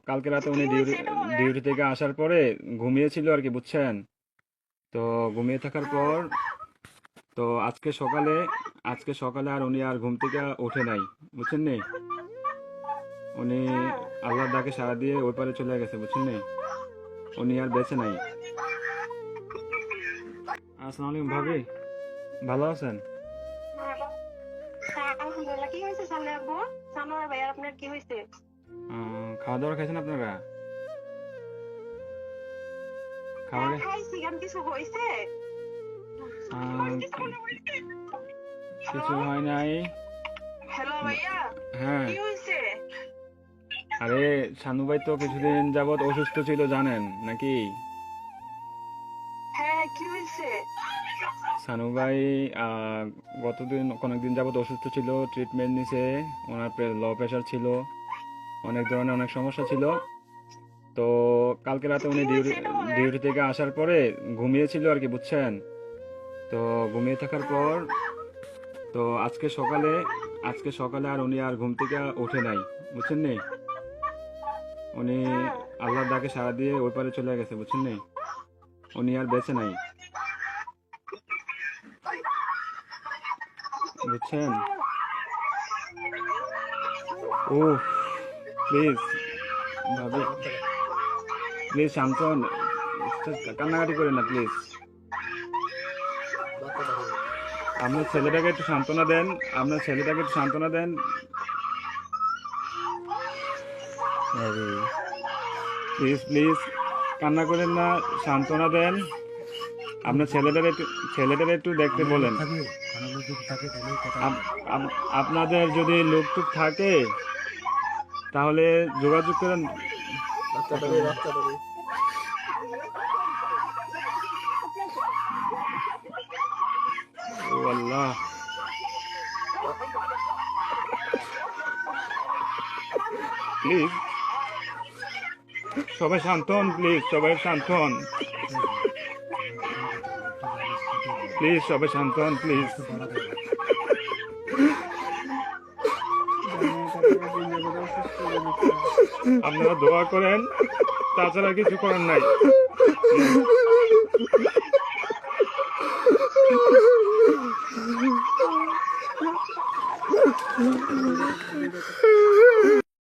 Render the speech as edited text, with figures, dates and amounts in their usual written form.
কালকে রাতে কি উনি হয়েছে এটা বলেন। ডিউটি থেকে আসার পরে ঘুমিয়েছিল আর কি, বুঝছেন? তো ঘুমিয়ে থাকার হ্যাঁ। পর তো আজকে সকালে আর উনি আর ঘুম থেকে ওঠে নাই, বুঝছেন নি? উনি হ্যাঁ। আল্লাহর ডাকে সাড়া দিয়ে ওই পারে চলে গেছে, বুঝছেন নি? উনি আর বেঁচে নাই। আসসালামু আলাইকুম হ্যাঁ। ভাবি, ভালো আছেন? ভালো। হ্যাঁ, আলহামদুলিল্লাহ। কি হয়েছে সামনে আব্বু? সানোয়ার ভাইয়ার আপনার কি হয়েছে? খাওয়া দাওয়া খাইছেন আপনারা? খাওয়া হ্যাঁ, গে- খাইছি। কেন কিছু হয়েছে? আহ, কিছু হয় নাই। হ্যালো ভাইয়া, হ্যাঁ, কি হয়েছে? আরে শানু ভাই তো কিছুদিন যাবত অসুস্থ ছিল, জানেন নাকি? হ্যাঁ, কি হয়েছে? শানু ভাই অনেকদিন যাবত অসুস্থ ছিল, ট্রিটমেন্ট নিছে। ওনার লো প্রেশার ছিল, অনেক ধরনের অনেক সমস্যা ছিল। তো কালকে রাতে কি উনি হয়েছে এটা বলেন। ডিউটি থেকে আসার পরে ঘুমিয়েছিল আর কি, বুঝছেন? তো ঘুমিয়ে থাকার হ্যাঁ। পর তো আজকে সকালে আর উনি আর ঘুম থেকে ওঠে নাই, বুঝছেন নি? উনি হ্যাঁ। আল্লাহর ডাকে সাড়া দিয়ে ওই পারে চলে গেছে, বুঝছেন নি? উনি আর বেঁচে নাই, বুঝছেন? ও, প্লিজ ভাবি, প্লিজ শান্ত হন। কান্নাকাটি করেন না প্লিজ। আপনার ছেলেটাকে একটু সান্ত্বনা দেন। প্লিজ প্লিজ, কান্না করেন না, সান্ত্বনা দেন। আপনার ছেলেটার একটু দেখতে বলেন। আপনাদের যদি লোক টুক থাকে তাহলে যোগাযোগ করেন। ও আল্লাহ, প্লিজ সবাই শান্ত হন, প্লিজ সবাই শান্ত হন, প্লিজ সবাই শান্ত হন, প্লিজ। আপনারা দোয়া করেন, তাছাড়া কিছু করার নাই।